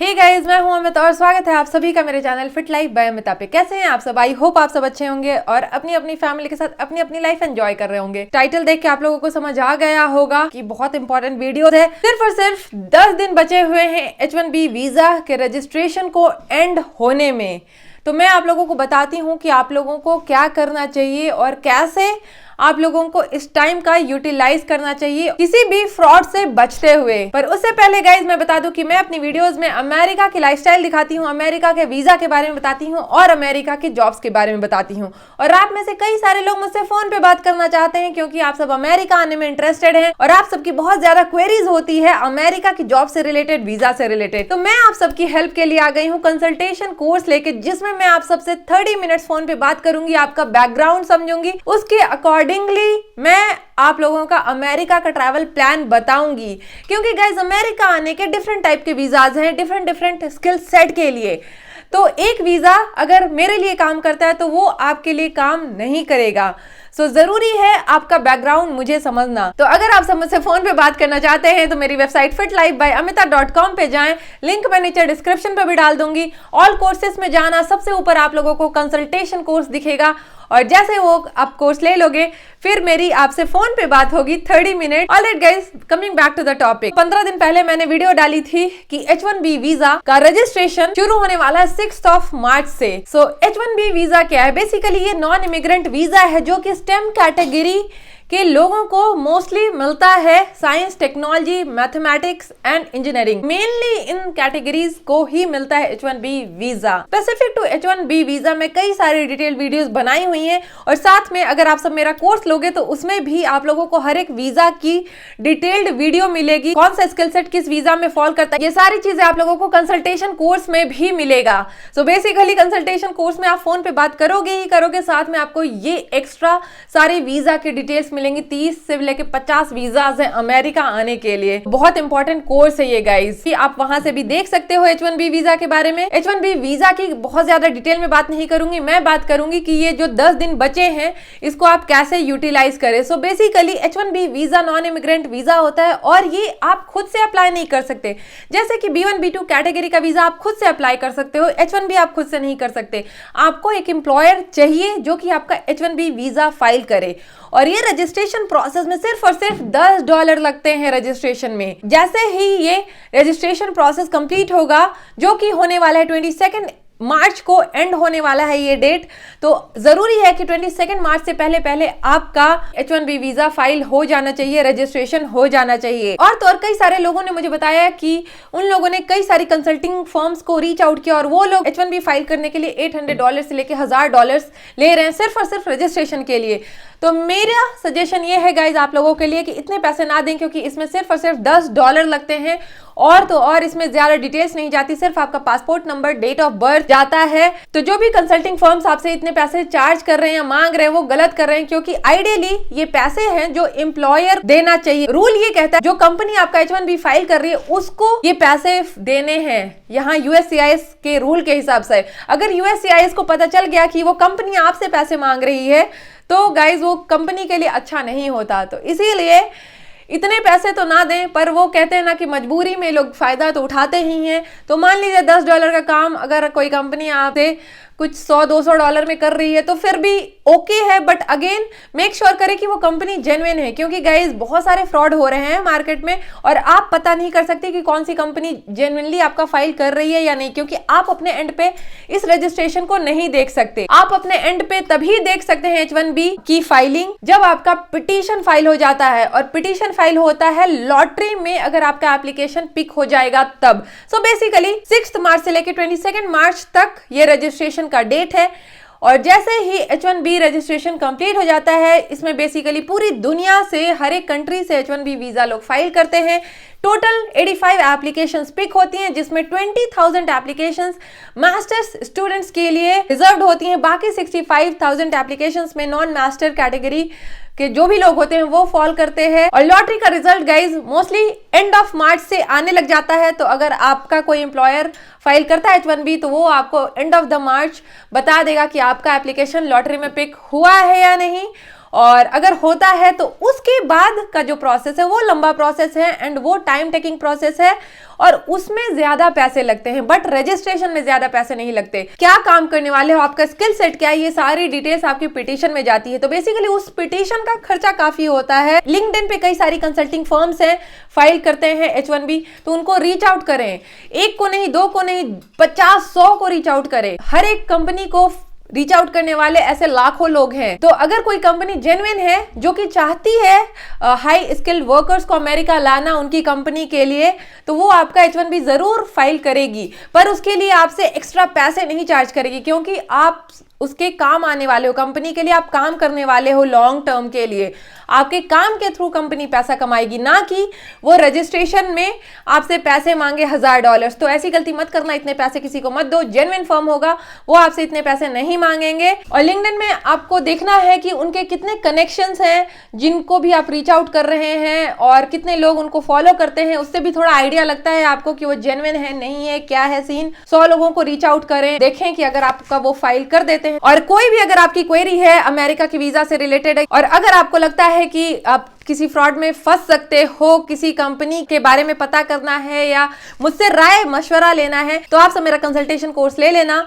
Hey guys, मैं हूं अमित और स्वागत है आप सभी का मेरे channel fit life by Amita पे। कैसे हैं आप सब? आई होप आप सब अच्छे होंगे और अपनी अपनी फैमिली के साथ अपनी अपनी लाइफ एंजॉय कर रहे होंगे। टाइटल देख के आप लोगों को समझ आ गया होगा कि बहुत इंपॉर्टेंट वीडियो है। सिर्फ और सिर्फ 10 दिन बचे हुए हैं H1B वीजा के रजिस्ट्रेशन को एंड होने में। तो मैं आप लोगों को बताती हूँ कि आप लोगों को क्या करना चाहिए और कैसे आप लोगों को इस टाइम का यूटिलाइज करना चाहिए किसी भी फ्रॉड से बचते हुए। पर उससे पहले गाइज मैं बता दूं कि मैं अपनी वीडियोस में अमेरिका की लाइफस्टाइल दिखाती हूं, अमेरिका के वीजा के बारे में बताती हूं और अमेरिका के जॉब्स के बारे में बताती हूं। और आप में से कई सारे लोग मुझसे फोन पे बात करना चाहते हैं क्योंकि आप सब अमेरिका आने में इंटरेस्टेड हैं और आप सबकी बहुत ज्यादा क्वेरीज होती है अमेरिका की जॉब से रिलेटेड, वीजा से रिलेटेड। तो मैं आप सबकी हेल्प के लिए आ गई हूँ कंसल्टेशन कोर्स लेके, जिसमें मैं आप सबसे 30 मिनट्स फोन पे बात करूंगी, आपका बैकग्राउंड समझूंगी, उसके अकॉर्डिंगली मैं आप लोगों का अमेरिका का ट्रैवल प्लान बताऊंगी। क्योंकि गाइस अमेरिका आने के डिफरेंट टाइप के वीजाज हैं, डिफरेंट स्किल सेट के लिए। तो एक वीजा अगर मेरे लिए काम करता है तो वो आपके लिए काम नहीं करेगा। सो जरूरी है आपका बैकग्राउंड मुझे समझना। तो अगर आप सब मुझसे फोन पे बात करना चाहते हैं तो मेरी वेबसाइट fitlifebyamita.com पे जाएं, लिंक मैं नीचे डिस्क्रिप्शन पे भी डाल दूंगी। ऑल कोर्सेस में जाना, सबसे ऊपर आप लोगों को कंसल्टेशन कोर्स दिखेगा और जैसे वो आप कोर्स ले लोगे फिर मेरी आपसे फोन पे बात होगी 30 minute. Alright guys, coming back to the topic. 15 दिन पहले मैंने वीडियो डाली थी कि H1B वीजा का रजिस्ट्रेशन शुरू होने वाला है 6 मार्च से। सो H1B वीजा क्या है? बेसिकली ये नॉन इमिग्रेंट वीजा है जो कि स्टेम कैटेगरी के लोगों को मोस्टली मिलता है, science, technology, mathematics and engineering, mainly in categories को ही मिलता है H1B visa. Specific to H1B visa में कई सारी डिटेल वीडियोस बनाई हुई हैं और साथ में अगर आप सब मेरा कोर्स लोगे तो उसमें भी आप लोगों को हर एक वीजा की डिटेल्ड वीडियो मिलेगी, कौन सा स्किल सेट किस वीजा में फॉल करता है, ये सारी चीजें आप लोगों को कंसल्टेशन कोर्स में भी मिलेगा। सो बेसिकली कंसल्टेशन कोर्स में आप फोन पे बात करोगे ही करोगे, साथ में आपको ये एक्स्ट्रा सारे वीजा के डिटेल्स मिलेंगे। 30 से लेके 50 वीजाज हैं अमेरिका आने के लिए। बहुत इंपॉर्टेंट कोर्स है ये गाइस, कि आप वहां से भी देख सकते हो H1B वीजा के बारे में। H1B वीजा की बहुत ज्यादा डिटेल में बात नहीं करूंगी, मैं बात करूंगी कि ये जो 10 दिन बचे हैं इसको आप कैसे यूटिलाइज करें। So basically H1B visa non immigrant visa होता है और ये आप खुद से अप्लाई नहीं कर सकते। जैसे कि B1 B2 कैटेगरी का वीजा आप खुद से अप्लाई कर सकते हो, H1B आप खुद से नहीं कर सकते। आपको एक एम्प्लॉयर चाहिए जो कि आपका H1B वीजा फाइल करे और ये रजिस्ट्रेशन प्रोसेस में सिर्फ और सिर्फ $10 लगते हैं रजिस्ट्रेशन में। जैसे ही ये रजिस्ट्रेशन प्रोसेस कंप्लीट होगा, जो कि होने वाला है 22 मार्च को एंड होने वाला है ये डेट, तो जरूरी है कि 22 मार्च से पहले पहले आपका H1B वीजा फाइल हो जाना चाहिए, रजिस्ट्रेशन हो जाना चाहिए। और तो और कई सारे लोगों ने मुझे बताया कि उन लोगों ने कई सारी कंसल्टिंग फर्म्स को रीच आउट किया और वो लोग H1B फाइल करने के लिए $800 से लेके $1000 ले रहे हैं सिर्फ और सिर्फ रजिस्ट्रेशन के लिए। तो मेरा सजेशन ये है गाइज आप लोगों के लिए कि इतने पैसे ना दें, क्योंकि इसमें सिर्फ और सिर्फ $10 लगते हैं और तो और इसमें ज्यादा डिटेल्स नहीं जाती, सिर्फ आपका passport number, date of birth जाता है। तो जो भी कंसल्टिंग फर्म्स आपसे इतने पैसे चार्ज कर रहे हैं, मांग रहे हैं, वो गलत कर रहे हैं, क्योंकि आइडियली ये पैसे हैं जो एम्प्लॉयर देना चाहिए। रूल ये कहता है जो कंपनी आपका H1B फाइल कर रही है उसको ये पैसे देने हैं, यहाँ USCIS के रूल के हिसाब से। अगर USCIS को पता चल गया कि वो कंपनी आपसे पैसे मांग रही है तो गाइज वो कंपनी के लिए अच्छा नहीं होता। तो इसीलिए इतने पैसे तो ना दें, पर वो कहते हैं ना कि मजबूरी में लोग फायदा तो उठाते ही हैं। तो मान लीजिए $10 का काम अगर कोई कंपनी आपसे कुछ $100-200 में कर रही है तो फिर भी ओके है, बट अगेन मेक श्योर करें कि वो कंपनी जेन्युइन है, क्योंकि गाइज बहुत सारे फ्रॉड हो रहे हैं मार्केट में और आप पता नहीं कर सकते कि कौन सी कंपनी जेन्युइनली आपका फाइल कर रही है या नहीं, क्योंकि आप अपने एंड पे इस रजिस्ट्रेशन को नहीं देख सकते। आप अपने एंड पे तभी देख सकते हैं H1B की फाइलिंग जब आपका पिटीशन फाइल हो जाता है, और पिटीशन फाइल होता है लॉटरी में अगर आपका एप्लीकेशन पिक हो जाएगा तब। सो बेसिकली 6 मार्च से लेकर 22 मार्च तक ये रजिस्ट्रेशन का डेट है। और जैसे ही H1B रजिस्ट्रेशन कंप्लीट हो जाता है, इसमें बेसिकली पूरी दुनिया से, हर एक कंट्री से H1B वीजा लोग फाइल करते हैं। टोटल 85 एप्लीकेशंस पिक होती हैं, जिसमें 20,000 एप्लीकेशंस मास्टर्स स्टूडेंट्स के लिए रिजर्व्ड होती हैं। बाकी 65,000 एप्लीकेशंस में नॉन मास्टर कैटेगरी कि जो भी लोग होते हैं वो फॉल करते हैं। और लॉटरी का result guys mostly end of March से आने लग जाता है। तो अगर आपका कोई एम्प्लॉयर फाइल करता है H1B तो वो आपको एंड ऑफ द मार्च बता देगा कि आपका एप्लीकेशन लॉटरी में पिक हुआ है या नहीं। और अगर होता है तो उसके बाद का जो प्रोसेस है वो लंबा प्रोसेस है एंड वो टाइम टेकिंग प्रोसेस है और उसमें ज्यादा पैसे लगते हैं, बट रजिस्ट्रेशन में ज्यादा पैसे नहीं लगते। क्या काम करने वाले हो, आपका स्किल सेट क्या है, ये सारी डिटेल्स आपकी पिटीशन में जाती है। तो बेसिकली उस पिटीशन का खर्चा काफी होता है। लिंक्डइन पे कई सारी कंसल्टिंग फर्म्स हैं, फाइल करते हैं H1B, तो उनको रीच आउट करें। एक को नहीं, दो को नहीं, 50-100 को रीच आउट करें। हर एक कंपनी को रीच आउट करने वाले ऐसे लाखों लोग हैं। तो अगर कोई कंपनी जेन्युइन है जो कि चाहती है हाई स्किल्ड वर्कर्स को अमेरिका लाना उनकी कंपनी के लिए, तो वो आपका H1B जरूर फाइल करेगी, पर उसके लिए आपसे एक्स्ट्रा पैसे नहीं चार्ज करेगी, क्योंकि आप उसके काम आने वाले हो, कंपनी के लिए आप काम करने वाले हो लॉन्ग टर्म के लिए। आपके काम के थ्रू कंपनी पैसा कमाएगी, ना कि वो रजिस्ट्रेशन में आपसे पैसे मांगे $1000। तो ऐसी गलती मत करना, इतने पैसे किसी को मत दो। जेन्युइन फर्म होगा वो आपसे इतने पैसे नहीं मांगेंगे। और लिंक्डइन में आपको देखना है कि उनके कितने कनेक्शंस हैं जिनको भी आप रीच आउट कर रहे हैं और कितने लोग उनको फॉलो करते हैं। उससे भी थोड़ा आइडिया लगता है आपको कि वो जेन्युइन है नहीं है, क्या है सीन। 100 लोगों को रीच आउट करें, देखें कि अगर आपका वो फाइल कर देते हैं। और कोई भी अगर आपकी क्वेरी है अमेरिका की वीजा से रिलेटेड है और अगर आपको लगता है कि आप किसी फ्रॉड में फंस सकते हो, किसी कंपनी के बारे में पता करना है या मुझसे राय मशवरा लेना है, तो आप सब मेरा कंसल्टेशन कोर्स ले लेना।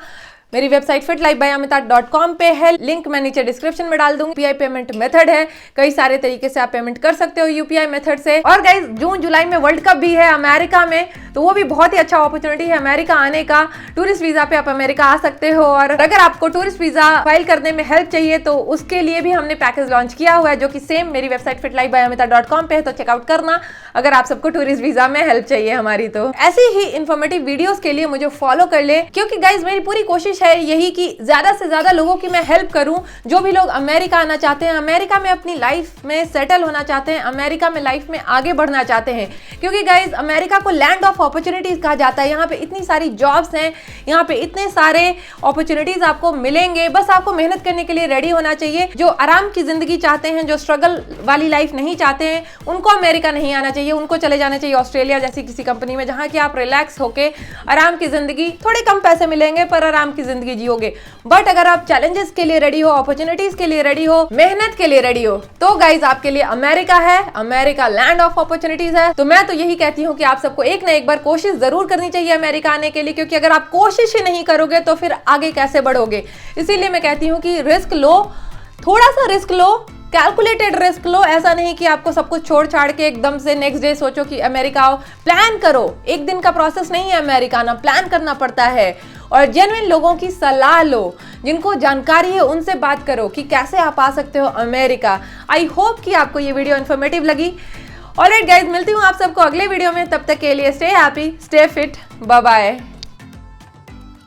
मेरी वेबसाइट fitlifebyamita.com पे है, लिंक मैं नीचे डिस्क्रिप्शन में डाल दूंगी। यूपीआई पेमेंट मेथड है, कई सारे तरीके से आप पेमेंट कर सकते हो यूपीआई मेथड से। और गाइस जून जुलाई में वर्ल्ड कप भी है अमेरिका में, तो वो भी बहुत ही अच्छा अपॉर्चुनिटी है अमेरिका आने का। टूरिस्ट वीजा पे आप अमेरिका आ सकते हो। और अगर आपको टूरिस्ट वीजा फाइल करने में हेल्प चाहिए तो उसके लिए भी हमने पैकेज लॉन्च किया हुआ है, जो कि सेम मेरी वेबसाइट fitlifebyamita.com पे है, तो चेकआउट करना अगर आप सबको टूरिस्ट वीजा में हेल्प चाहिए हमारी। तो ऐसी ही इन्फॉर्मेटिव वीडियोस के लिए मुझे फॉलो कर ले, क्योंकि गाइज मेरी पूरी कोशिश है यही कि ज्यादा से ज्यादा लोगों की मैं हेल्प करूं, जो भी लोग अमेरिका आना चाहते हैं, अमेरिका में अपनी लाइफ में सेटल होना चाहते हैं, अमेरिका में लाइफ में आगे बढ़ना चाहते हैं। क्योंकि गाइज अमेरिका को लैंड ऑफ अपॉर्चुनिटीज कहा जाता है। यहाँ पे इतनी सारी जॉब्स हैं, यहाँ पे इतने सारे अपॉर्चुनिटीज आपको मिलेंगे, बस आपको मेहनत करने के लिए रेडी होना चाहिए। जो आराम की जिंदगी चाहते हैं, जो स्ट्रगल वाली लाइफ नहीं चाहते हैं, उनको अमेरिका नहीं आना चाहिए। उनको चले जाना चाहिए ऑस्ट्रेलिया जैसी किसी कंपनी में, जहां कि आप रिलैक्स होके आराम की जिंदगी, थोड़े कम पैसे मिलेंगे पर आराम की जिंदगी जियोगे। बट अगर आप चैलेंजेस के लिए रेडी हो, अपॉर्चुनिटीज के लिए रेडी हो, मेहनत के लिए रेडी हो, तो गाइज आपके लिए अमेरिका है। अमेरिका लैंड ऑफ अपॉर्चुनिटीज है। तो मैं तो यही कहती हूँ कि आप सबको एक ना एक बार कोशिश जरूर करनी चाहिए अमेरिका आने के लिए, क्योंकि अगर आप कोशिश ही नहीं करोगे तो फिर आगे कैसे बढ़ोगे। इसीलिए मैं कहती हूँ कि रिस्क लो, थोड़ा सा रिस्क लो, कैलकुलेटेड रिस्क लो। ऐसा नहीं कि आपको सब कुछ छोड़ छाड़ के एकदम से नेक्स्ट डे सोचो कि अमेरिका आओ। प्लान करो, एक दिन का प्रोसेस नहीं है अमेरिका आना, प्लान करना पड़ता है। और जेन्युइन लोगों की सलाह लो, जिनको जानकारी है उनसे बात करो कि कैसे आप आ सकते हो अमेरिका। आई होप कि आपको ये वीडियो इन्फॉर्मेटिव लगी। ऑलराइट गाइज, मिलती हूँ आप सबको अगले वीडियो में। तब तक के लिए stay happy, stay fit, bye bye.